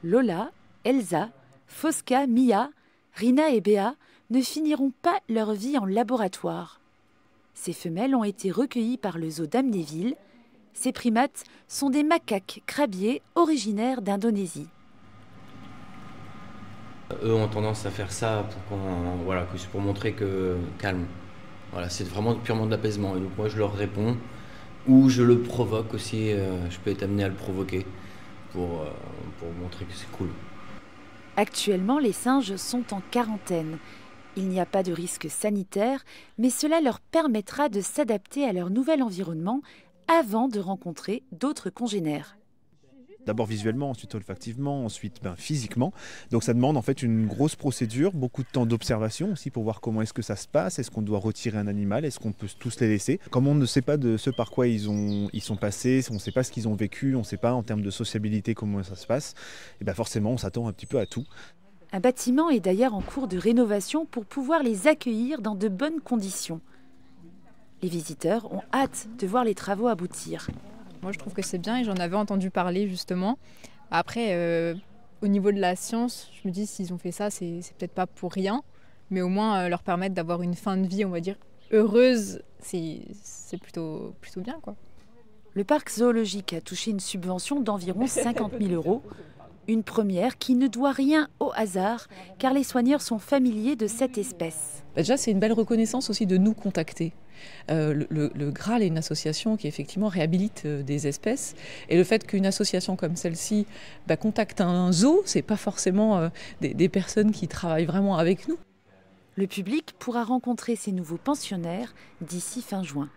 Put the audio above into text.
Lola, Elsa, Fosca, Mia, Rina et Béa ne finiront pas leur vie en laboratoire. Ces femelles ont été recueillies par le zoo d'Amnéville. Ces primates sont des macaques crabiers originaires d'Indonésie. Eux ont tendance à faire ça pour montrer que calme. Voilà, c'est vraiment purement de l'apaisement. Et donc moi je leur réponds ou je le provoque aussi. Je peux être amené à le provoquer pour montrer que c'est cool. Actuellement, les singes sont en quarantaine. Il n'y a pas de risque sanitaire, mais cela leur permettra de s'adapter à leur nouvel environnement avant de rencontrer d'autres congénères. D'abord visuellement, ensuite olfactivement, ensuite physiquement. Donc ça demande en fait une grosse procédure, beaucoup de temps d'observation aussi pour voir comment est-ce que ça se passe, est-ce qu'on doit retirer un animal, est-ce qu'on peut tous les laisser. Comme on ne sait pas de ce par quoi ils sont passés, on ne sait pas ce qu'ils ont vécu, on ne sait pas en termes de sociabilité comment ça se passe, et forcément on s'attend un petit peu à tout. Un bâtiment est d'ailleurs en cours de rénovation pour pouvoir les accueillir dans de bonnes conditions. Les visiteurs ont hâte de voir les travaux aboutir. Moi, je trouve que c'est bien et j'en avais entendu parler justement. Après, au niveau de la science, je me dis s'ils ont fait ça, c'est peut-être pas pour rien, mais au moins leur permettre d'avoir une fin de vie, on va dire, heureuse, c'est plutôt bien, quoi. Le parc zoologique a touché une subvention d'environ 50 000 €. Une première qui ne doit rien au hasard, car les soigneurs sont familiers de cette espèce. Déjà, c'est une belle reconnaissance aussi de nous contacter. Le Graal est une association qui effectivement réhabilite des espèces. Et le fait qu'une association comme celle-ci contacte un zoo, ce n'est pas forcément des personnes qui travaillent vraiment avec nous. Le public pourra rencontrer ces nouveaux pensionnaires d'ici fin juin.